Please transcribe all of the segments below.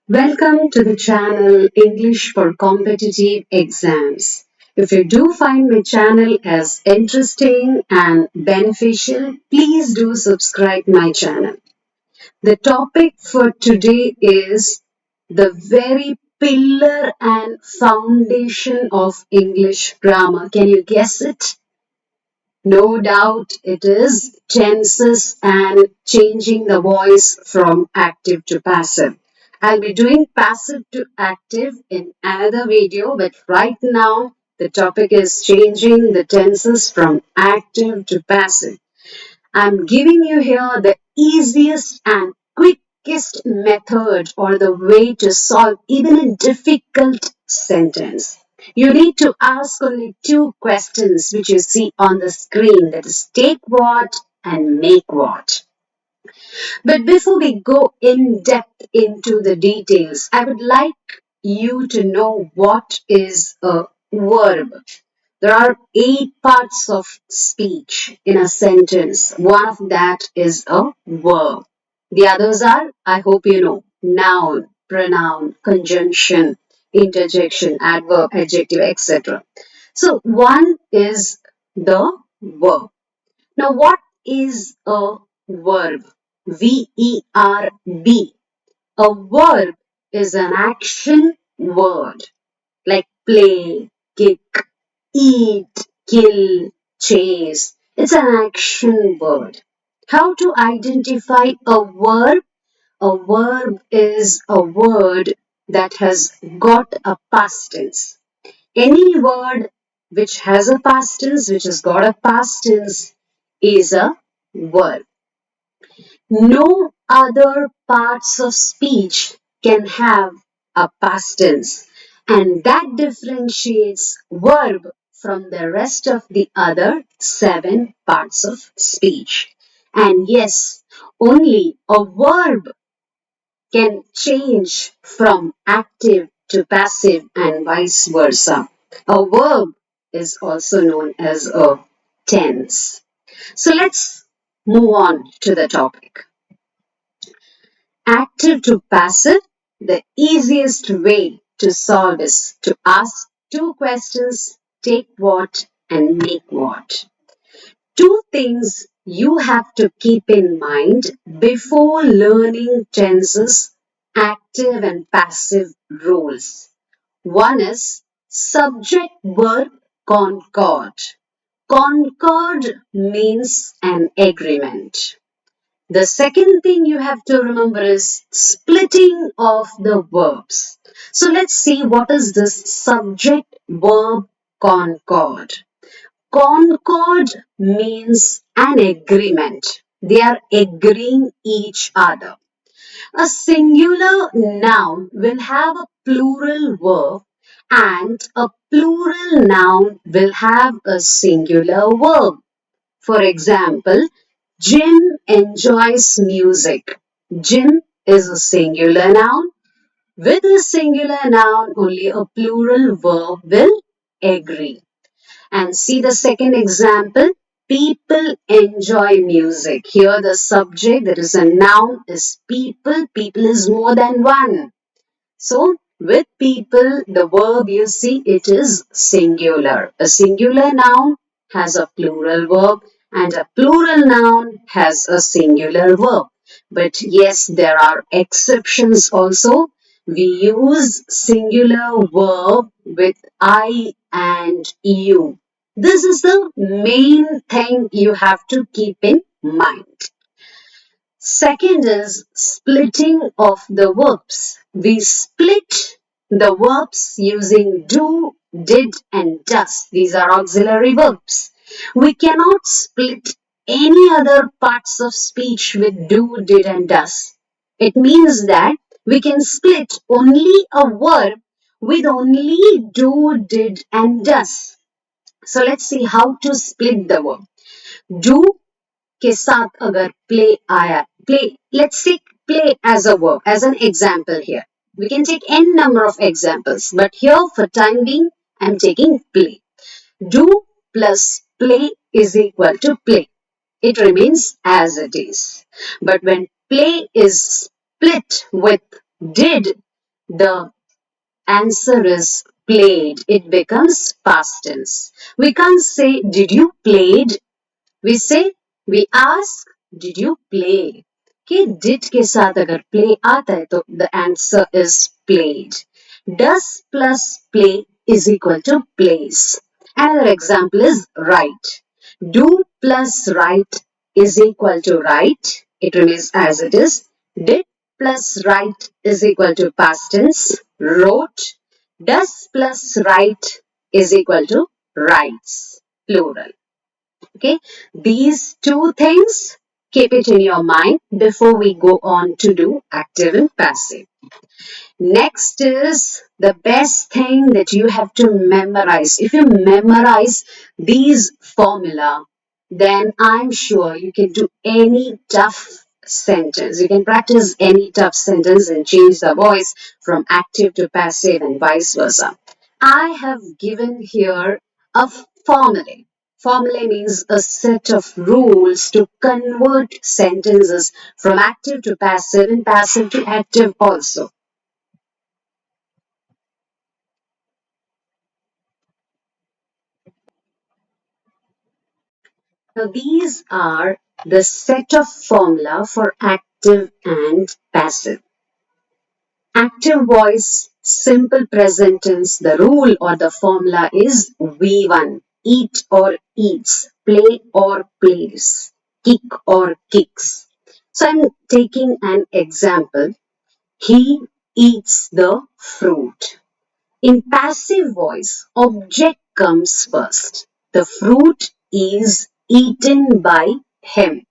Welcome to the channel English for Competitive Exams. If you do find my channel as interesting and beneficial, please do subscribe my channel. The topic for today is the very pillar and foundation of English grammar. Can you guess it? No doubt it is tenses and changing the voice from active to passive. I'll be doing passive to active in another video, but right now the topic is changing the tenses from active to passive. I'm giving you here the easiest and quickest method or the way to solve even a difficult sentence. You need to ask only two questions which you see on the screen, that is take what and make what. But before we go in depth into the details, I would like you to know what is a verb. There are 8 parts of speech in a sentence. One of that is a verb. The others are, I hope you know, noun, pronoun, conjunction, interjection, adverb, adjective, etc. So one is the verb. Now what is a verb? V-E-R-B. A verb is an action word like play, kick, eat, kill, chase. It's an action word. How to identify a verb? A verb is a word that has got a past tense. Any word which has a past tense, which has got a past tense, is a verb. No other parts of speech can have a past tense, and that differentiates verb from the rest of the other 7 parts of speech. And yes, only a verb can change from active to passive and vice versa. A verb is also known as a tense. So let's move on to the topic. Active to passive, the easiest way to solve is to ask two questions, take what and make what. Two things you have to keep in mind before learning tenses, active and passive rules. One is subject-verb concord. Concord means an agreement. The second thing you have to remember is splitting of the verbs. So let's see what is this subject-verb concord. Concord means an agreement. They are agreeing each other. A singular noun will have a plural verb and a plural noun will have a singular verb. For example, Jim enjoys music. Jim is a singular noun. With a singular noun, only a plural verb will agree. And see the second example. People enjoy music. Here the subject, that is a noun, is people. People is more than one. So with people, the verb you see, it is singular. A singular noun has a plural verb and a plural noun has a singular verb. But yes, there are exceptions also. We use singular verb with I and you. This is the main thing you have to keep in mind. Second is splitting of the verbs. We split the verbs using do, did, and does. These are auxiliary verbs. We cannot split any other parts of speech with do, did, and does. It means that we can split only a verb with only do, did, and does. So let's see how to split the verb. Do के साथ अगर play आया, play, let's take play as a verb, as an example here. We can take n number of examples, but here for time being, I'm taking play. Do plus play is equal to play. It remains as it is. But when play is split with did, the answer is played. It becomes past tense. We can't say, did you played? We say, we ask, did you play? कि did के साथ अगर play आता है तो the answer is played. Does plus play is equal to plays. Another example is write. Do plus write is equal to write. It remains as it is. Did plus write is equal to past tense. Wrote. Does plus write is equal to writes. Plural. Okay, these two things, keep it in your mind before we go on to do active and passive. Next is the best thing that you have to memorize. If you memorize these formula, then I'm sure you can do any tough sentence. You can practice any tough sentence and change the voice from active to passive and vice versa. I have given here a formulae. Formulae means a set of rules to convert sentences from active to passive and passive to active also. Now, these are the set of formula for active and passive. Active voice, simple present tense, the rule or the formula is V1, eat or eats, play or plays, kick or kicks. So I'm taking an example. He eats the fruit. In passive voice, object comes first. The fruit is eaten by him.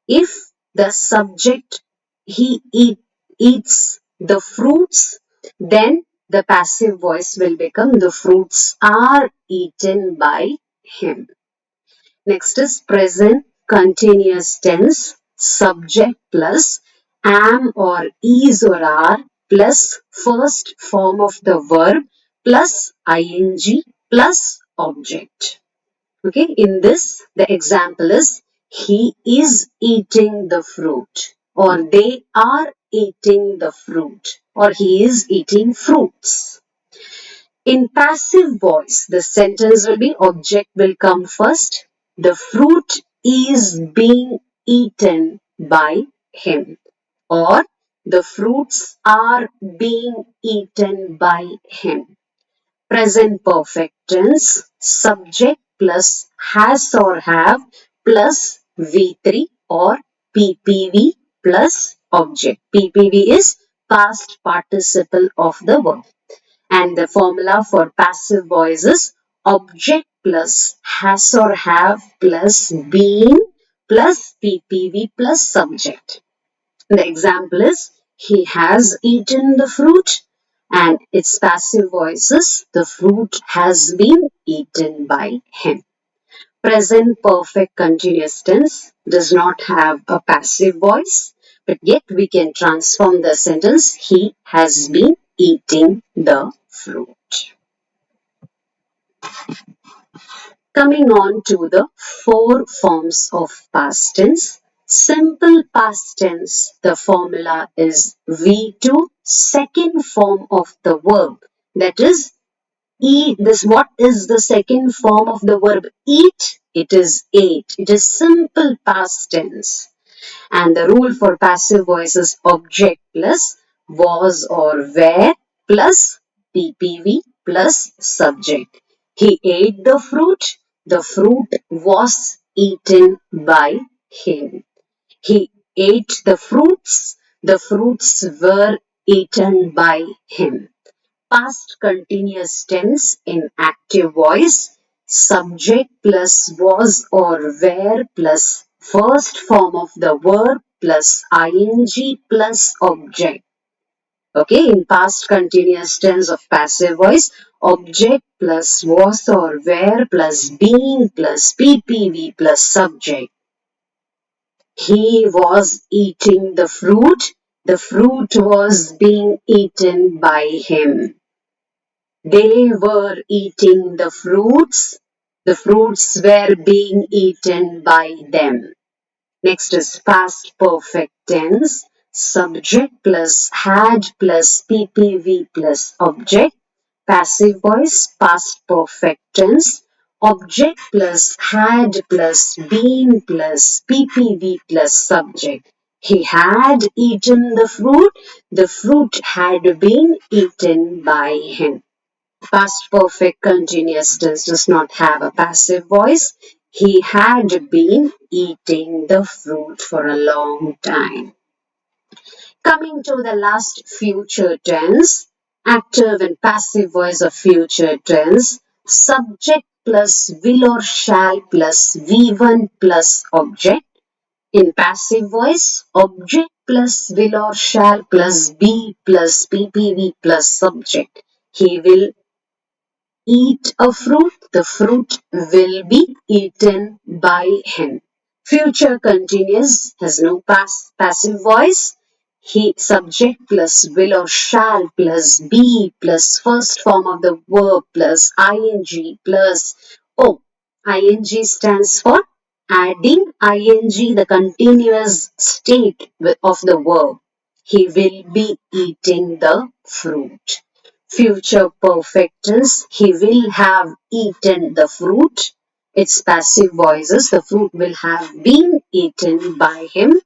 If the subject eats the fruits, then the passive voice will become the fruits are eaten by him. Next is present continuous tense, subject plus am or is or are plus first form of the verb plus ing plus object. Okay, in this, the example is he is eating the fruit, or they are eating the fruit, or he is eating fruits. In passive voice, the sentence will be object will come first. The fruit is being eaten by him, or the fruits are being eaten by him. Present perfect tense, subject plus has or have plus V3 or PPV plus object. PPV is past participle of the verb. And the formula for passive voice is object plus has or have plus been plus PPV plus subject. The example is he has eaten the fruit and its passive voice is the fruit has been eaten by him. Present perfect continuous tense does not have a passive voice, but yet we can transform the sentence he has been eating the fruit. Coming on to the four forms of past tense. Simple past tense, the formula is V2, second form of the verb. That is, eat. What is the second form of the verb eat? It is ate. It is simple past tense. And the rule for passive voice is object plus was or were plus PPV plus subject. He ate the fruit. The fruit was eaten by him. He ate the fruits. The fruits were eaten by him. Past continuous tense in active voice, subject plus was or were plus first form of the verb plus ing plus object. Okay, in past continuous tense of passive voice, object plus was or were plus being plus ppv plus subject. He was eating the fruit. The fruit was being eaten by him. They were eating the fruits. The fruits were being eaten by them. Next is past perfect tense. subject plus had plus ppv plus object. Passive voice, past perfect tense. Object plus had plus been plus ppv plus subject. He had eaten the fruit. The fruit had been eaten by him. Past perfect continuous tense does not have a passive voice. He had been eating the fruit for a long time. Coming to the last future tense, active and passive voice of future tense, subject plus will or shall plus V1 plus object. In passive voice, object plus will or shall plus be plus ppv plus subject. He will eat a fruit, the fruit will be eaten by him. Future continuous has no passive voice. He subject plus will or shall plus be plus first form of the verb plus ing plus o. Ing stands for adding ing the continuous state of the verb. He will be eating the fruit. Future perfect tense, he will have eaten the fruit. Its passive voices, the fruit will have been eaten by him.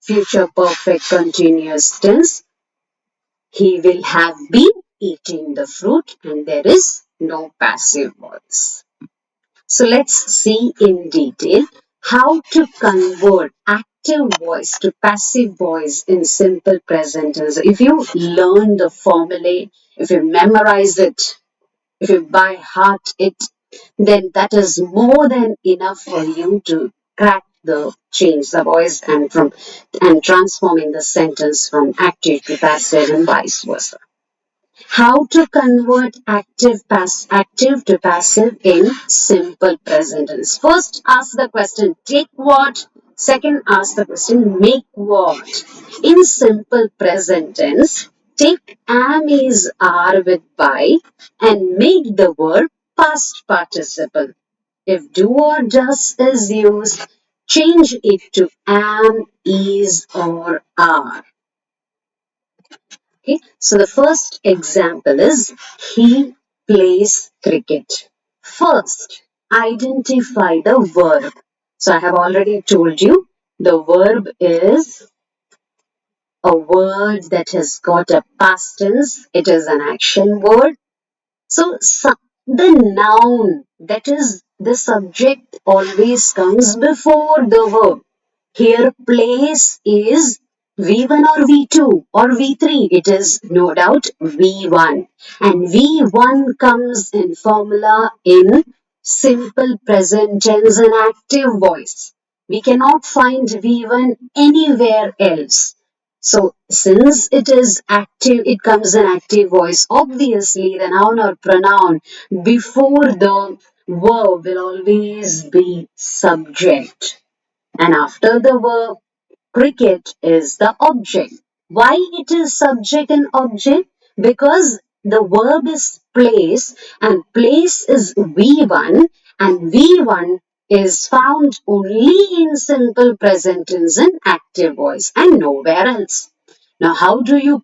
Future perfect continuous tense, he will have been eating the fruit, and there is no passive voice. So let's see in detail how to convert active voice to passive voice in simple present tense. If you learn the formulae, if you memorize it, if you by heart it, then that is more than enough for you to crack the change the voice and transforming the sentence from active to passive and vice versa. How to convert active to passive in simple present tense. First, ask the question, take what? Second, ask the question, make what? In simple present tense, take am is are with by and make the verb past participle. If do or does is used, change it to am, is, or are. Okay, so the first example is he plays cricket. First, identify the verb. So I have already told you the verb is a word that has got a past tense. It is an action word. So the noun, that is the subject, always comes before the verb. Here place is V1 or V2 or V3. It is no doubt V1. And V1 comes in formula in simple present tense and active voice. We cannot find V1 anywhere else. So since it is active, it comes in active voice. Obviously, the noun or pronoun before the verb will always be subject. And after the verb, cricket is the object. Why it is subject and object? Because the verb is place and place is V1 and V1 is found only in simple present tense and active voice and nowhere else. Now, how do you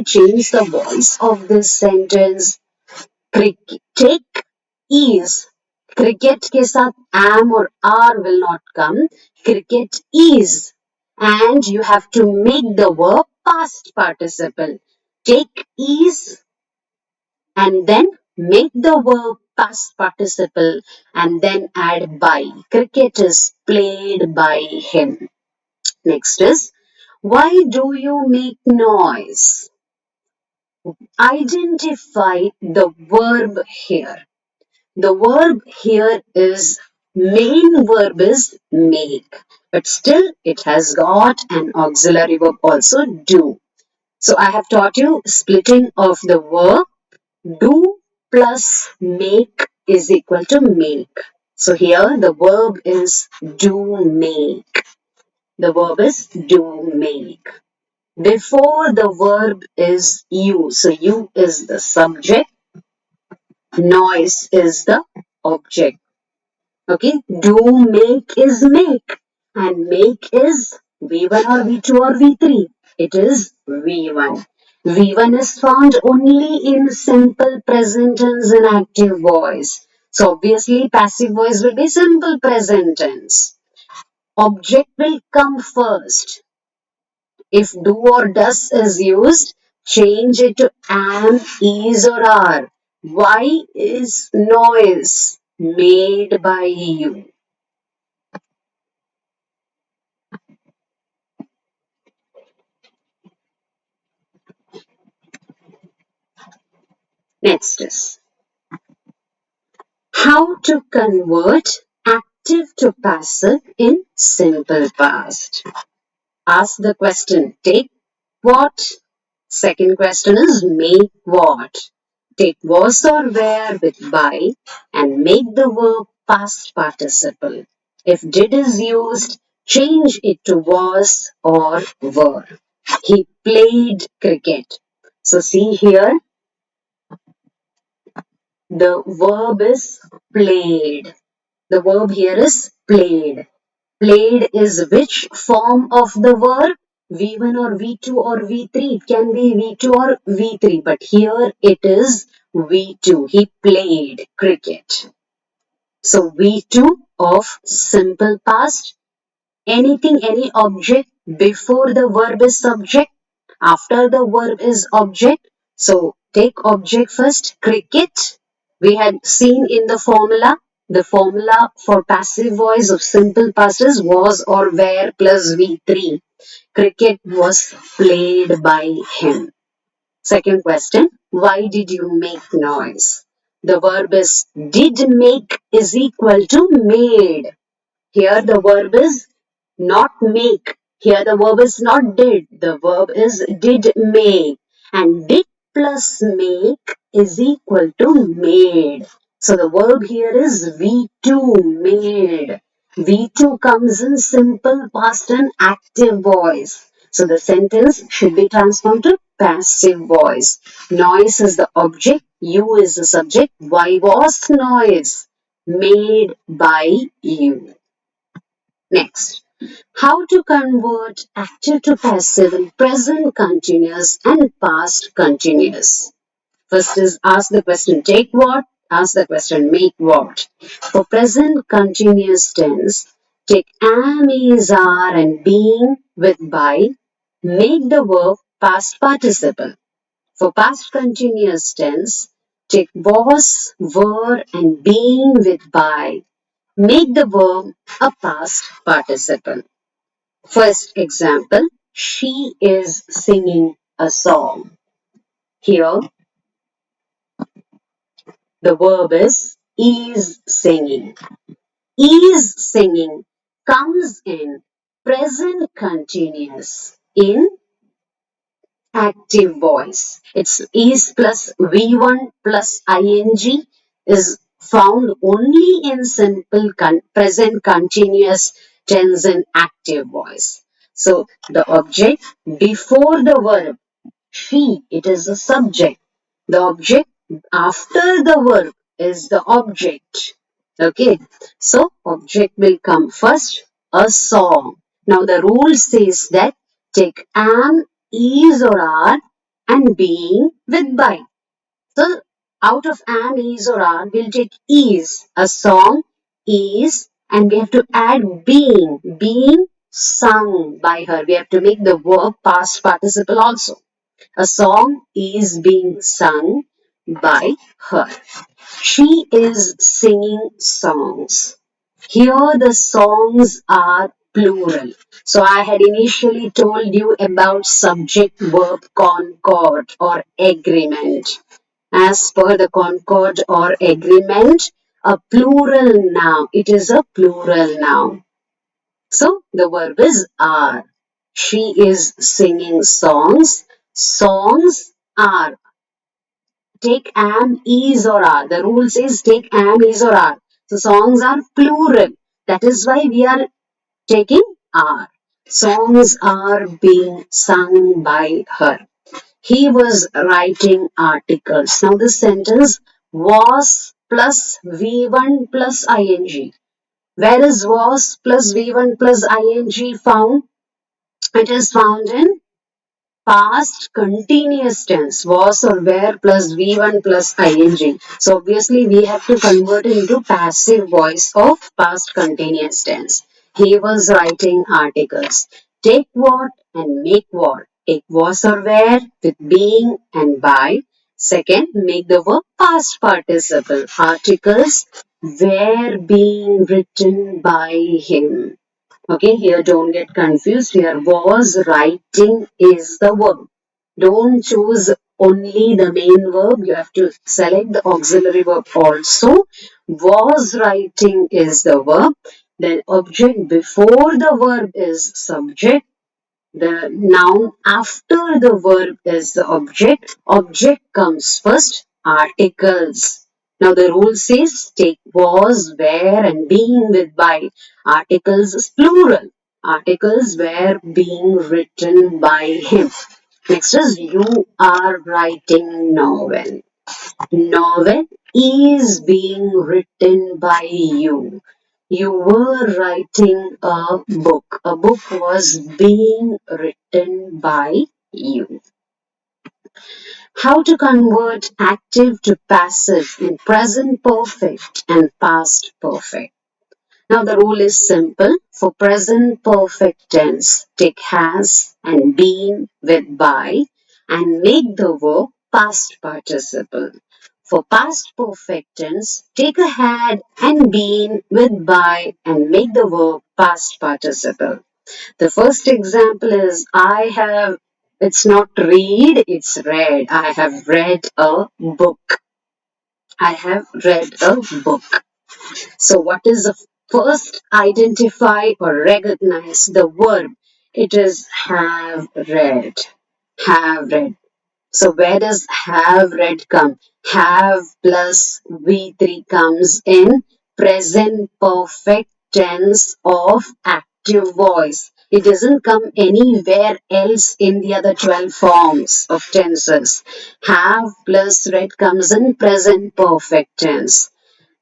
change the voice of this sentence? Take is. Cricket के साथ am or are will not come. Cricket is. And you have to make the verb past participle. Take is and then make the verb past participle and then add by. Cricket is played by him. Next is, why do you make noise? Identify the verb here. The verb here is, main verb is make, but still it has got an auxiliary verb also, do. So I have taught you splitting of the verb. Do plus make is equal to make. So here the verb is do make. The verb is do make. Before the verb is you. So you is the subject. Noise is the object. Okay, do make is make and make is V1 or V2 or V3? It is V1. V1 is found only in simple present tense and active voice. So obviously passive voice will be simple present tense. Object will come first. If do or does is used, change it to am, is or are. Why is noise made by you? Next is how to convert active to passive in simple past. Ask the question, take what? Second question is make what? Take was or were with by and make the verb past participle. If did is used, change it to was or were. He played cricket. So see here, the verb is played. The verb here is played. Played is which form of the verb? V1 or V2 or V3. It can be V2 or V3, but here it is V2. He played cricket. So V2 of simple past. Anything, any object before the verb is subject, after the verb is object. So take object first, cricket. We had seen in the formula for passive voice of simple past is was or were plus V3. Cricket was played by him. Second question, why did you make noise? The verb is did make is equal to made. Here the verb is not make. Here the verb is not did. The verb is did make. And did plus make is equal to made. So the verb here is V2, made. V2 comes in simple past and active voice. So the sentence should be transformed to passive voice. Noise is the object. You is the subject. Why was noise made by you? Next, how to convert active to passive in present continuous and past continuous. First is ask the question take what, ask the question make what. For present continuous tense, take am, is, are and being with by, make the verb past participle. For past continuous tense, take was, were and being with by, make the verb a past participle. First example, she is singing a song. Here, the verb is singing. Is singing comes in present continuous in active voice. It's is plus V1 plus ing is found only in simple present continuous tense in active voice. So the object before the verb, she, it is the subject. The object after the verb is the object. Okay, so object will come first, a song. Now the rule says that take am, is or are and being with by. So out of am, is or are, we'll take is, a song, is, and we have to add being sung by her. We have to make the verb past participle also. A song is being sung by her. She is singing songs. Here the songs are plural. So I had initially told you about subject-verb concord or agreement. As per the concord or agreement, a plural noun. It is a plural noun. So the verb is are. She is singing songs. Songs are. Take am, is or are. The rule says take am, is or are. So songs are plural. That is why we are taking are. Songs are being sung by her. He was writing articles. Now this sentence was plus V1 plus ing. Where is was plus V1 plus ing found? It is found in past continuous tense, was or were plus V1 plus ing. So obviously we have to convert into passive voice of past continuous tense. He was writing articles. Take what and make what. Take was or were with being and by. Second, make the verb past participle. Articles were being written by him. Okay, here don't get confused. Here was writing is the verb. Don't choose only the main verb. You have to select the auxiliary verb also. Was writing is the verb. Then object before the verb is subject. The noun after the verb is the object. Object comes first. Articles. Now the rule says take was, where and being with by. Articles is plural. Articles were being written by him. Next is you are writing novel. Novel is being written by you. You were writing a book. A book was being written by you. How to convert active to passive in present perfect and past perfect. Now the rule is simple. For present perfect tense, take has and been with by and make the verb past participle. For past perfect tense, take a had and been with by and make the verb past participle. The first example is it's not read, it's read. I have read a book. I have read a book. So what is the first identify or recognize the verb? It is have read. Have read. So where does have read come? Have plus V3 comes in present perfect tense of active voice. It doesn't come anywhere else in the other 12 forms of tenses. Have plus read comes in present perfect tense.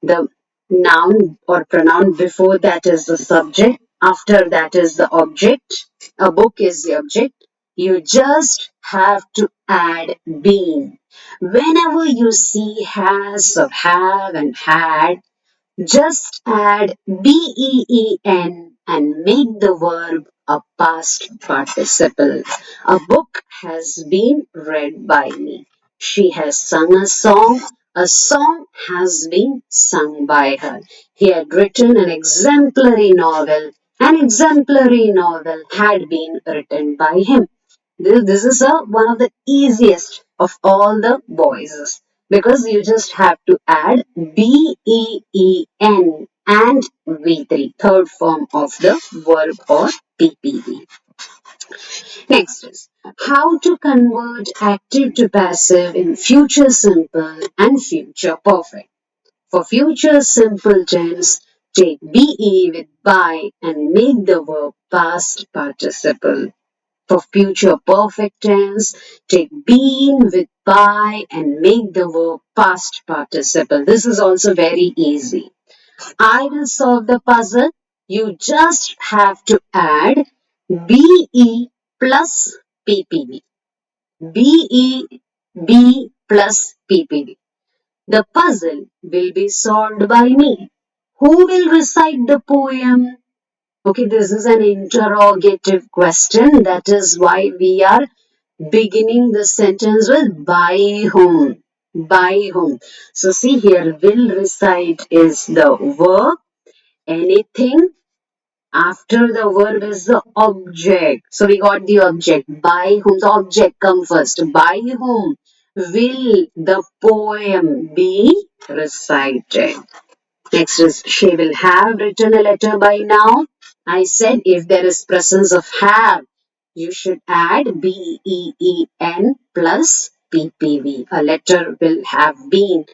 The noun or pronoun before that is the subject, after that is the object. A book is the object. You just have to add been. Whenever you see has or have and had, just add been and make the verb a past participle. A book has been read by me. She has sung a song. A song has been sung by her. He had written an exemplary novel. An exemplary novel had been written by him. This is one of the easiest of all the voices because you just have to add BEEN and V3, third form of the verb or PPV. Next is how to convert active to passive in future simple and future perfect. For future simple tense, take BE with by and make the verb past participle. For future perfect tense, take been with by and make the verb past participle. This is also very easy. I will solve the puzzle. You just have to add BE plus PPV. BE, B plus PPV. The puzzle will be solved by me. Who will recite the poem? Okay, this is an interrogative question. That is why we are beginning the sentence with by whom. By whom. So see here, will recite is the verb. Anything after the verb is the object. So we got the object. By whom? The object come first. By whom will the poem be recited? Next is she will have written a letter by now. I said if there is presence of have, you should add BEEN plus PPV. A letter will have been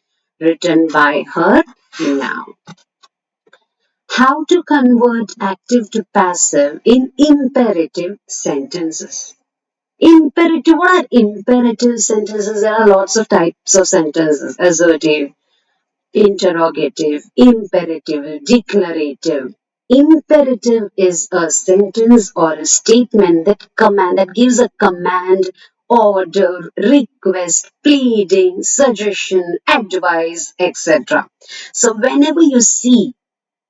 written by her now. How to convert active to passive in imperative sentences. Imperative, what are imperative sentences? There are lots of types of sentences. Assertive, interrogative, imperative, declarative. Imperative is a sentence or a statement that gives a command, order, request, pleading, suggestion, advice, etc. So whenever you see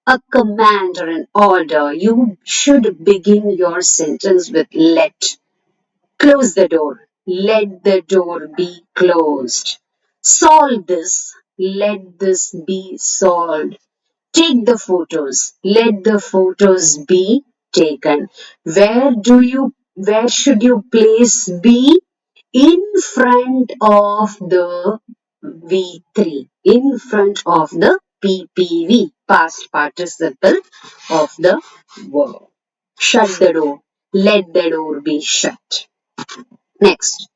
a command or an order, you should begin your sentence with let. Close the door. Let the door be closed. Solve this. Let this be solved. Take the photos. Let the photos be taken. Where should you place be? In front of the V3. In front of the PPV. Past participle of the verb. Shut the door. Let the door be shut. Next.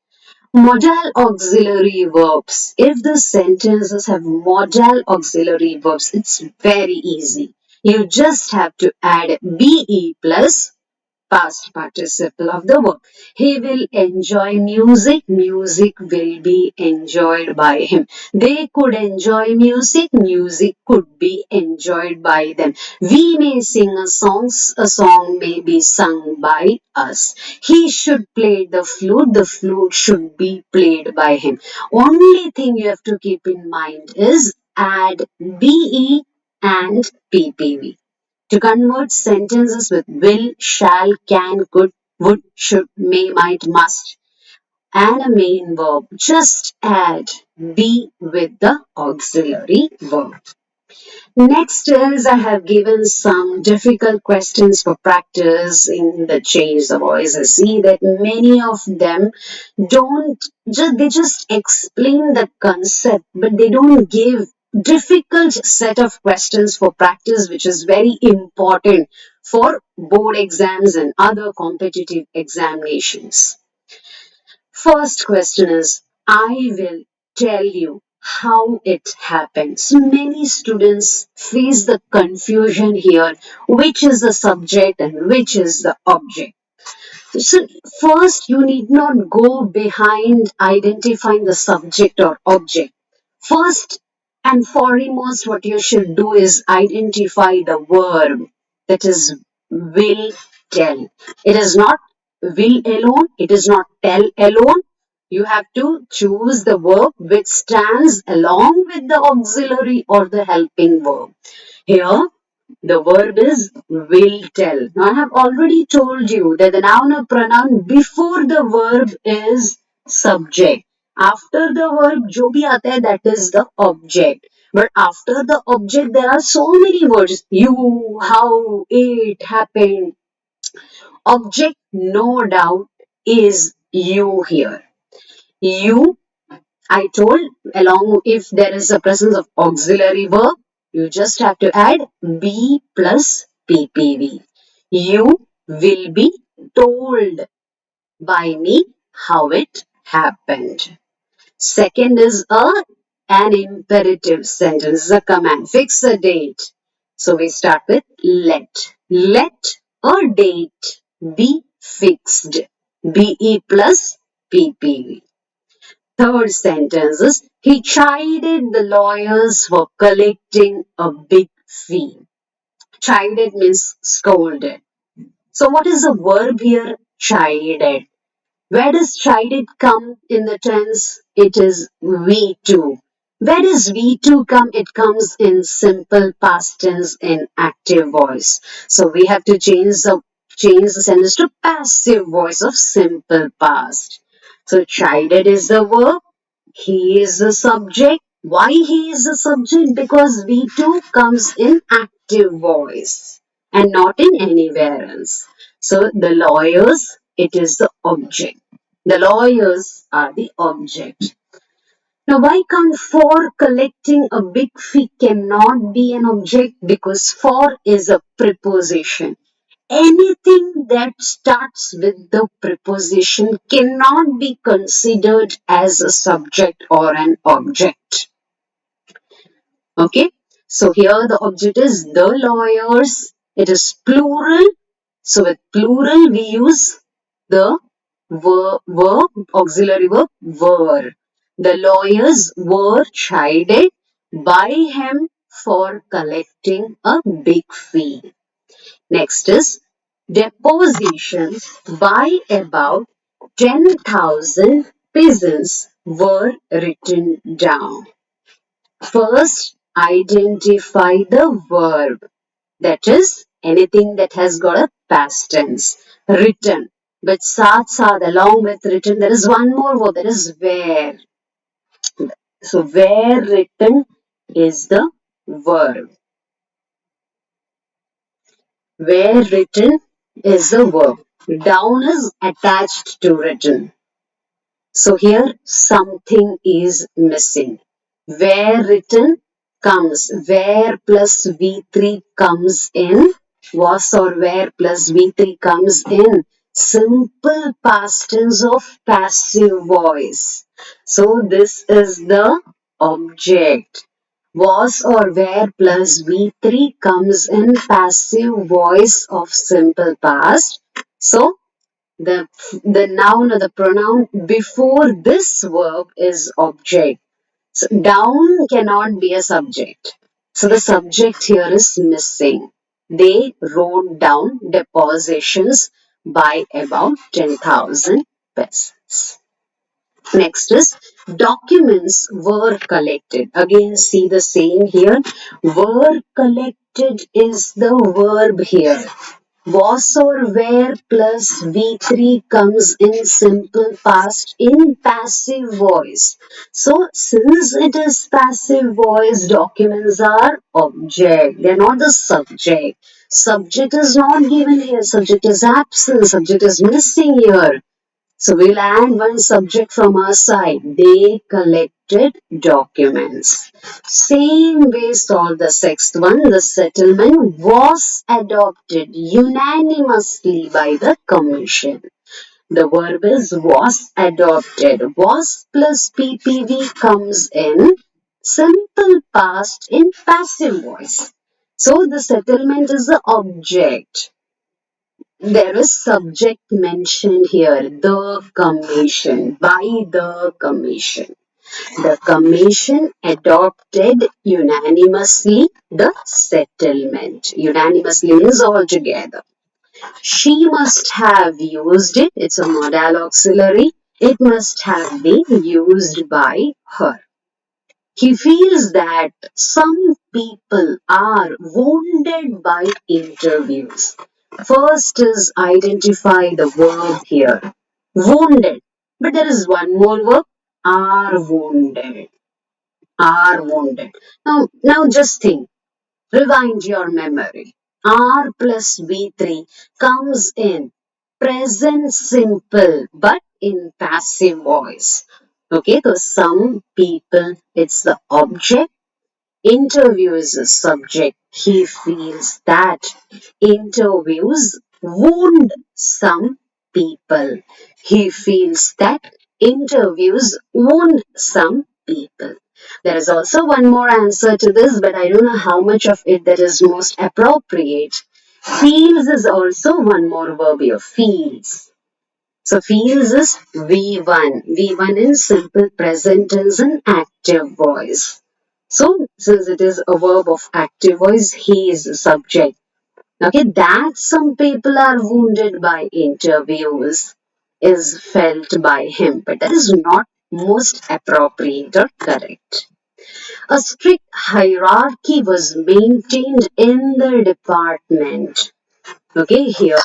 Modal auxiliary verbs. If the sentences have modal auxiliary verbs, it's very easy. You just have to add be plus past participle of the verb. He will enjoy music. Music will be enjoyed by him. They could enjoy music. Music could be enjoyed by them. We may sing a song. A song may be sung by us. He should play the flute. The flute should be played by him. Only thing you have to keep in mind is add be and ppv. To convert sentences with will, shall, can, could, would, should, may, might, must, and a main verb, just add be with the auxiliary verb. Next is I have given some difficult questions for practice in the change the voice. I see that many of them don't they just explain the concept, but they don't give difficult set of questions for practice, which is very important for board exams and other competitive examinations. First question is, I will tell you how it happens. Many students face the confusion here, which is the subject and which is the object. So first you need not go behind identifying the subject or object. First and foremost what you should do is identify the verb, that is will tell. It is not will alone, it is not tell alone. You have to choose the verb which stands along with the auxiliary or the helping verb. Here the verb is will tell. Now I have already told you that the noun or pronoun before the verb is subject. After the verb जो भी आता है that is the object. But after the object there are so many words. You, how, it, happened. Object no doubt is you here. You, I told, along if there is a presence of auxiliary verb, you just have to add be plus ppv. You will be told by me how it happened. Second is an imperative sentence, a command. Fix a date. So we start with let. Let a date be fixed. Be plus ppv. Third sentence is, he chided the lawyers for collecting a big fee. Chided means scolded. So what is the verb here? Chided. Where does chided come in the tense? It is V2. Where does V2 come? It comes in simple past tense in active voice. So we have to change the sentence to passive voice of simple past. So chided is the verb. He is the subject. Why he is the subject? Because V2 comes in active voice and not in anywhere else. So the lawyers, it is the object. The lawyers are the object. Now why can't for collecting a big fee cannot be an object? Because for is a preposition. Anything that starts with the preposition cannot be considered as a subject or an object. Okay, so here the object is the lawyers. It is plural. So with plural we use the verb auxiliary verb were. The lawyers were chided by him for collecting a big fee. Next is depositions by about 10,000 peasants were written down. First, identify the verb. That is, anything that has got a past tense. Written. But sath along with written, there is one more verb, that is where. So, where written is the verb. Where written is the verb. Down is attached to written. So here something is missing. Where written comes, where plus V3 comes in, was or where plus V3 comes in, simple past tense of passive voice. So this is the object. Was or where plus V3 comes in passive voice of simple past. So the noun or the pronoun before this verb is object. So down cannot be a subject. So the subject here is missing. They wrote down depositions by about 10,000 pesos. Next is documents were collected. Again, see the same here. Were collected is the verb here. Was or were plus V3 comes in simple past in passive voice. So, since it is passive voice, documents are object. They are not the subject. Subject is not given here. Subject is absent. Subject is missing here. So we'll add one subject from our side. They collected documents. Same way solve the sixth one. The settlement was adopted unanimously by the commission. The verb is was adopted. Was plus PPV comes in simple past in passive voice. So the settlement is the object. There is subject mentioned here, the commission, by the commission. The commission adopted unanimously the settlement. Unanimously means altogether. She must have used it. It's a modal auxiliary. It must have been used by her. He feels that some people are wounded by interviews. First is identify the verb here. Wounded. But there is one more verb. Are wounded. Are wounded. Now just think. Rewind your memory. R plus V3 comes in present simple but in passive voice. Okay, so some people, it's the object. Interview is a subject. He feels that interviews wound some people. He feels that interviews wound some people. There is also one more answer to this, but I don't know how much of it that is most appropriate. Feels is also one more verb here. Feels. So feels is V1. V1 in simple present tense and active voice. So since it is a verb of active voice, he is the subject. Okay, that some people are wounded by interviews is felt by him, but that is not most appropriate or correct. A strict hierarchy was maintained in the department. Okay, here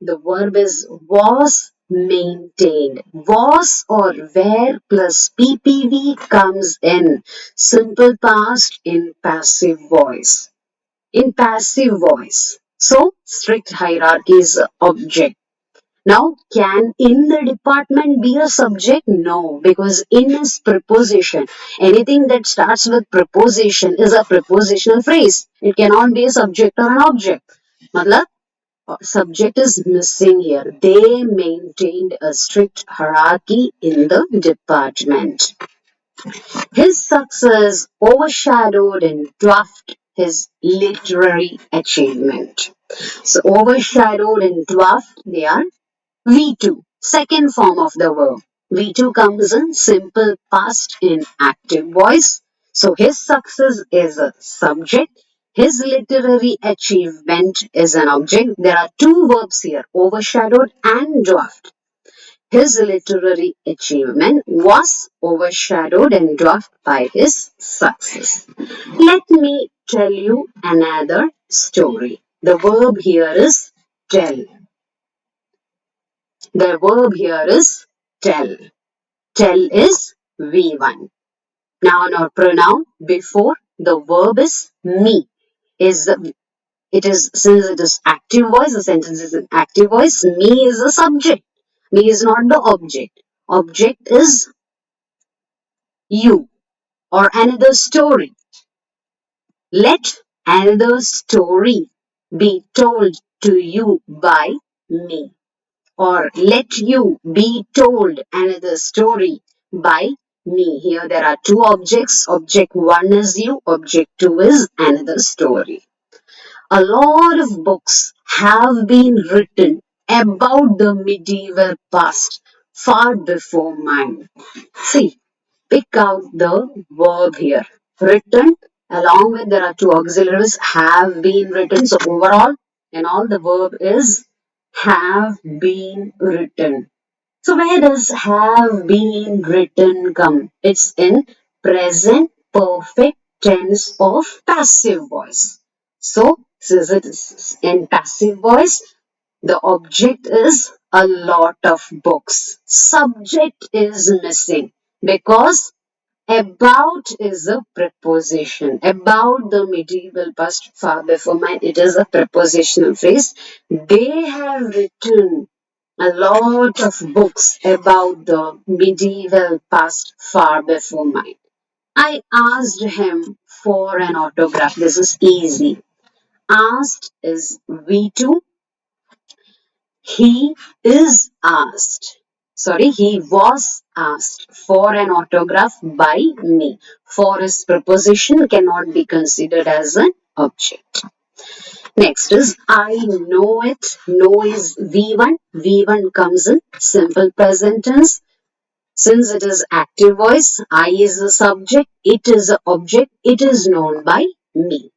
the verb is was maintained. Was or where plus PPV comes in simple past in passive voice. In passive voice. So, strict hierarchy is object. Now, can in the department be a subject? No, because in is preposition. Anything that starts with preposition is a prepositional phrase. It cannot be a subject or an object. Matlab, subject is missing here. They maintained a strict hierarchy in the department. His success overshadowed and dwarfed his literary achievement. So overshadowed and dwarfed, they are V2, second form of the verb. V2 comes in simple past in active voice. So his success is a subject. His literary achievement is an object. There are two verbs here, overshadowed and dwarfed. His literary achievement was overshadowed and dwarfed by his success. Let me tell you another story. The verb here is tell. The verb here is tell. Tell is V1. Noun or pronoun before the verb is me. It is since it is active voice, the sentence is an active voice. Me is the subject. Me is not the object. Object is you or another story. Let another story be told to you by me. Or let you be told another story by me. Here there are two objects. Object 1 is you, object 2 is another story. A lot of books have been written about the medieval past far before mine. See, pick out the verb here. Written, along with there are two auxiliaries, have been written. So overall, in all the verb is have been written. So where does have been written come? It's in present perfect tense of passive voice. So since it is in passive voice, the object is a lot of books. Subject is missing because about is a preposition. About the medieval past far before mine, it is a prepositional phrase. They have written a lot of books about the medieval past far before mine. I asked him for an autograph. This is easy. Asked is V2. He is asked. Sorry, he was asked for an autograph by me. For is preposition cannot be considered as an object. Next is I know it. Know is V1. V1 comes in simple present tense. Since it is active voice, I is the subject, it is the object, it is known by me.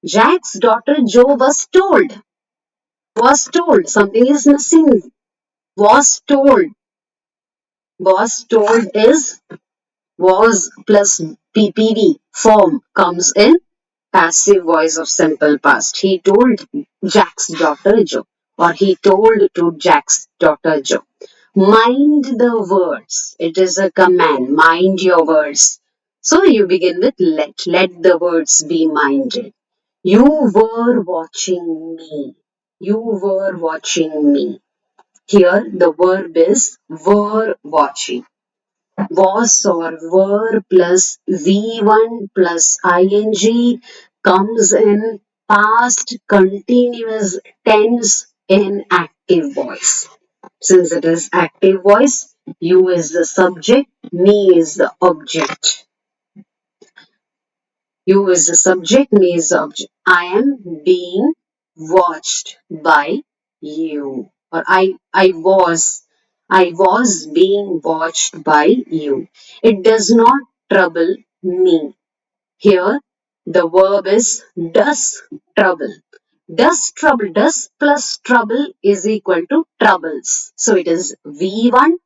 Jack's daughter Jo was told. Was told. Something is missing. Was told. Was told is was plus PPV form comes in passive voice of simple past. He told Jack's daughter Jo, or he told to Jack's daughter Jo. Mind the words. It is a command. Mind your words. So you begin with let. Let the words be minded. You were watching me. You were watching me. Here the verb is were watching. Was or were plus V1 plus ing comes in past continuous tense in active voice. Since it is active voice, you is the subject, me is the object. You is the subject, me is the object. I am being watched by you. Or I was being watched by you. It does not trouble me. Here, the verb is does trouble. Does trouble, does plus trouble is equal to troubles. So it is V1.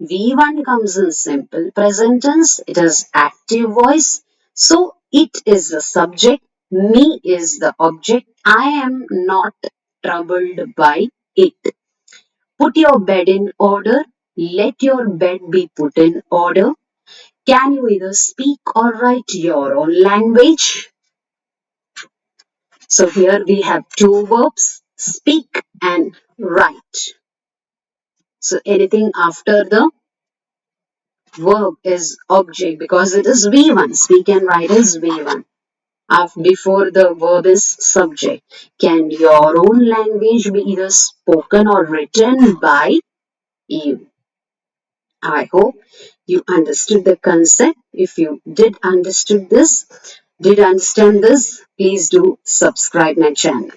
V1 comes in simple present tense. It is active voice. So it is the subject. Me is the object. I am not troubled by it. Put your bed in order. Let your bed be put in order. Can you either speak or write your own language? So here we have two verbs, speak and write. So anything after the verb is object because it is V1. Speak and write is V1. Before the verb is subject. Can your own language be either spoken or written by you? I hope you understood the concept. If you did understand this, please do subscribe my channel.